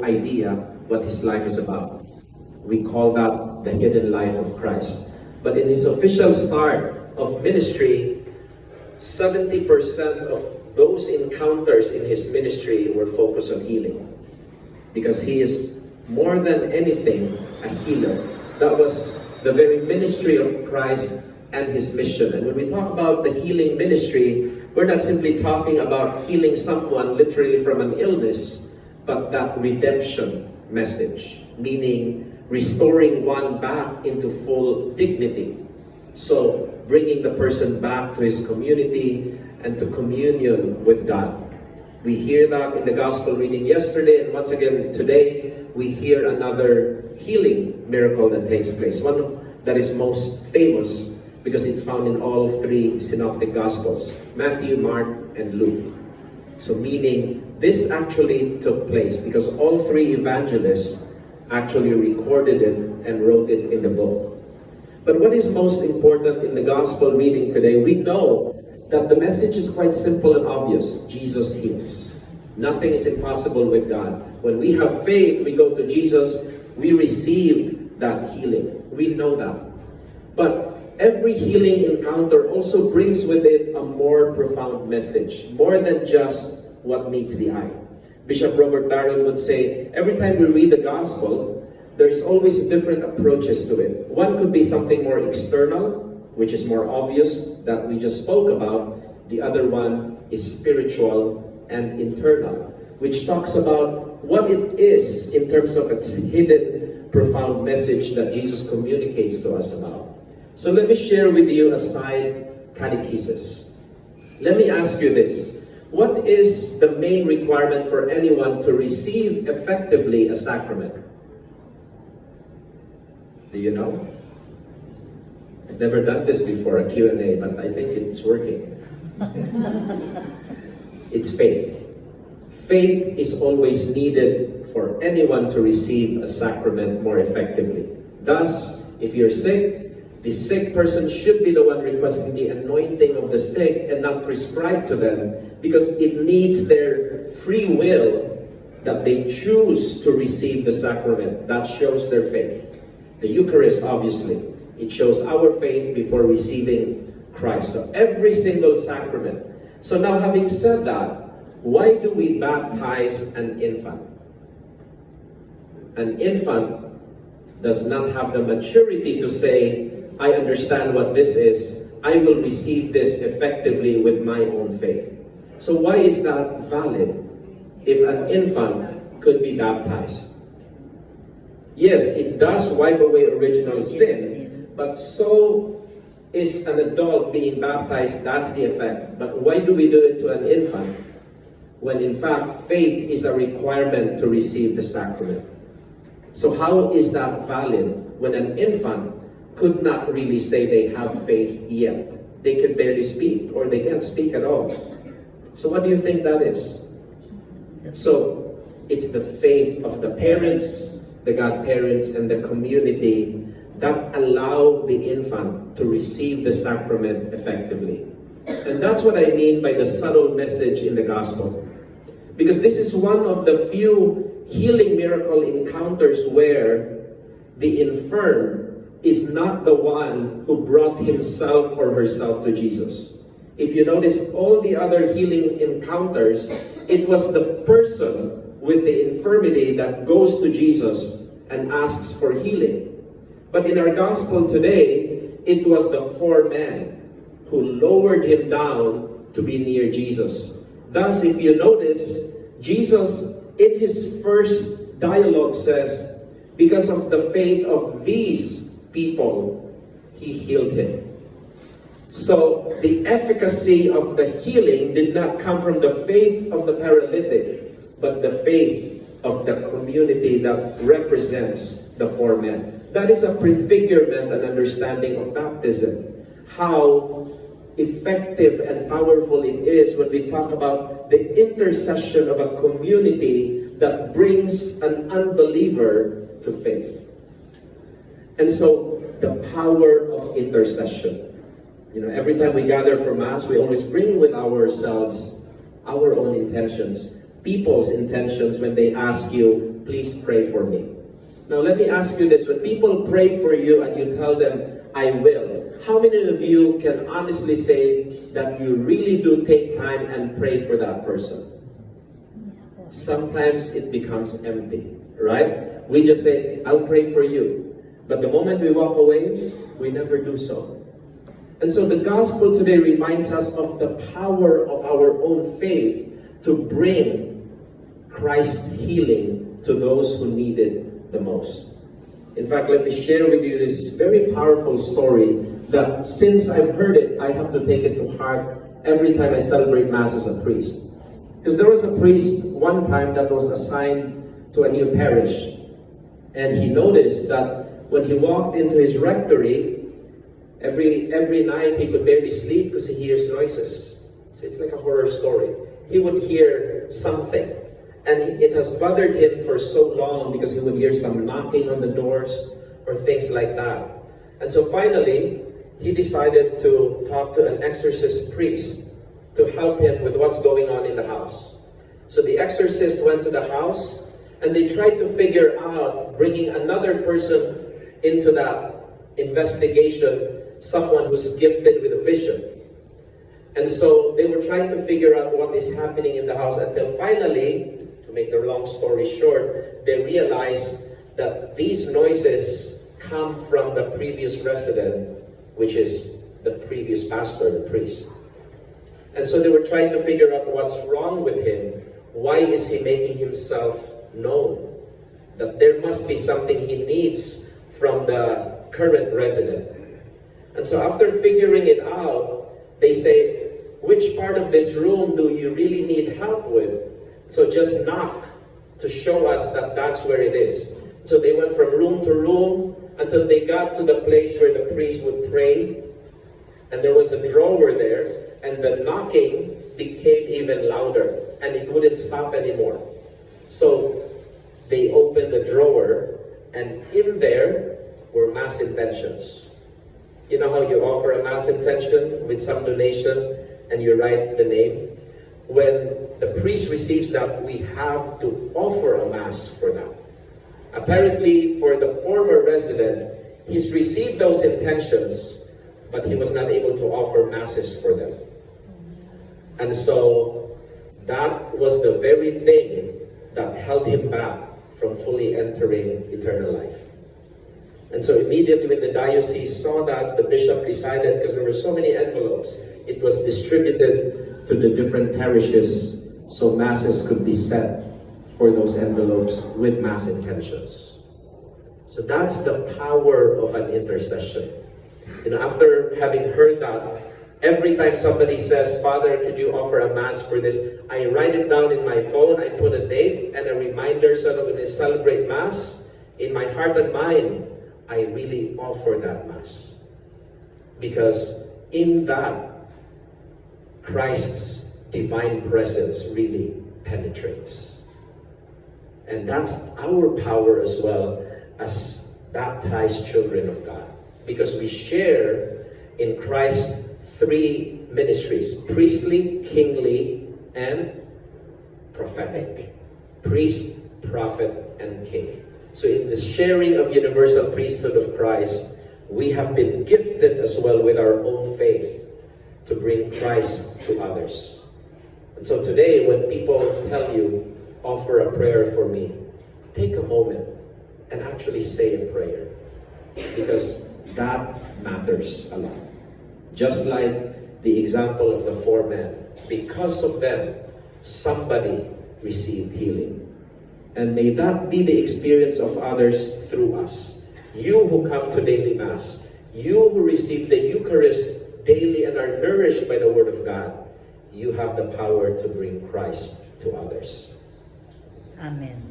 idea what his life is about. We call that the hidden life of Christ. But in his official start of ministry, 70% of those encounters in his ministry were focused on healing. Because he is more than anything a healer. That was the very ministry of Christ and his mission. And when we talk about the healing ministry, we're not simply talking about healing someone literally from an illness, but that redemption message, meaning restoring one back into full dignity. So bringing the person back to his community and to communion with God. We hear that in the gospel reading yesterday, and once again today, we hear another healing miracle that takes place. One that is most famous because it's found in all three synoptic gospels, Matthew, Mark, and Luke. So meaning this actually took place because all three evangelists actually recorded it and wrote it in the book. But what is most important in the gospel reading today, we know that the message is quite simple and obvious. Jesus heals. Nothing is impossible with God. When we have faith, we go to Jesus, we receive that healing. We know that. But every healing encounter also brings with it a more profound message, more than just what meets the eye. Bishop Robert Barron would say, every time we read the gospel, there's always different approaches to it. One could be something more external, which is more obvious that we just spoke about. The other one is spiritual and internal, which talks about what it is in terms of its hidden, profound message that Jesus communicates to us about. So let me share with you a side catechesis. Let me ask you this. What is the main requirement for anyone to receive effectively a sacrament? Do you know? I've never done this before, a Q&A, but I think it's working. It's faith. Faith is always needed for anyone to receive a sacrament more effectively. Thus, if you're sick, the sick person should be the one requesting the anointing of the sick and not prescribed to them, because it needs their free will that they choose to receive the sacrament. That shows their faith. The Eucharist, obviously, it shows our faith before receiving Christ. So every single sacrament. So now, having said that, why do we baptize an infant? An infant does not have the maturity to say, I understand what this is. I will receive this effectively with my own faith. So why is that valid if an infant could be baptized? Yes, it does wipe away original sin, but so is an adult being baptized. That's the effect. But why do we do it to an infant when in fact faith is a requirement to receive the sacrament? So how is that valid when an infant could not really say they have faith yet? They could barely speak, or they can't speak at all. So what do you think that is? So it's the faith of the parents, the godparents, and the community that allow the infant to receive the sacrament effectively. And that's what I mean by the subtle message in the gospel. Because this is one of the few healing miracle encounters where the infirm is not the one who brought himself or herself to Jesus. If you notice all the other healing encounters, it was the person with the infirmity that goes to Jesus and asks for healing. But in our gospel today, it was the four men who lowered him down to be near Jesus. Thus, if you notice, Jesus in his first dialogue says, because of the faith of these people, he healed him. So the efficacy of the healing did not come from the faith of the paralytic, but the faith of the community that represents the four men. That is a prefigurement and understanding of baptism. How effective and powerful it is when we talk about the intercession of a community that brings an unbeliever to faith. And so, the power of intercession. You know, every time we gather for Mass, we always bring with ourselves our own intentions, people's intentions when they ask you, please pray for me. Now let me ask you this, when people pray for you and you tell them, I will, how many of you can honestly say that you really do take time and pray for that person? Sometimes it becomes empty, right? We just say, I'll pray for you. But the moment we walk away, we never do so. And so the gospel today reminds us of the power of our own faith to bring Christ's healing to those who need it the most. In fact, let me share with you this very powerful story that since I've heard it, I have to take it to heart every time I celebrate Mass as a priest. Because there was a priest one time that was assigned to a new parish. And he noticed that when he walked into his rectory, every night he could barely sleep because he hears noises. So it's like a horror story. He would hear something. And it has bothered him for so long because he would hear some knocking on the doors or things like that. And so finally, he decided to talk to an exorcist priest to help him with what's going on in the house. So the exorcist went to the house and they tried to figure out bringing another person into that investigation, someone who's gifted with a vision. And so they were trying to figure out what is happening in the house until finally, to make the long story short, they realized that these noises come from the previous resident, which is the previous pastor, the priest. And so they were trying to figure out what's wrong with him. Why is he making himself known? That there must be something he needs from the current resident. And so after figuring it out, they say, which part of this room do you really need help with? So just knock to show us that that's where it is. So they went from room to room until they got to the place where the priest would pray. And there was a drawer there, and the knocking became even louder, and it wouldn't stop anymore. So they opened the drawer, and in there were mass intentions. You know how you offer a mass intention with some donation and you write the name? When the priest receives that, we have to offer a mass for that. Apparently, for the former resident, he's received those intentions, but he was not able to offer masses for them. And so that was the very thing that held him back from fully entering eternal life. And so immediately when the diocese saw that, the bishop decided, because there were so many envelopes, it was distributed to the different parishes so masses could be set for those envelopes with mass intentions. So that's the power of an intercession. You know, after having heard that, every time somebody says, Father, could you offer a mass for this? I write it down in my phone, I put a date and a reminder so that when I celebrate mass, in my heart and mind, I really offer that mass. Because in that, Christ's divine presence really penetrates. And that's our power as well as baptized children of God. Because we share in Christ's three ministries: priestly, kingly, and prophetic. Priest, prophet, and king. So in the sharing of universal priesthood of Christ, we have been gifted as well with our own faith to bring Christ to others. And so today, when people tell you, offer a prayer for me, take a moment and actually say a prayer. Because that matters a lot. Just like the example of the 4 men, because of them, somebody received healing. And may that be the experience of others through us. You who come to daily Mass, you who receive the Eucharist daily and are nourished by the Word of God, you have the power to bring Christ to others. Amen.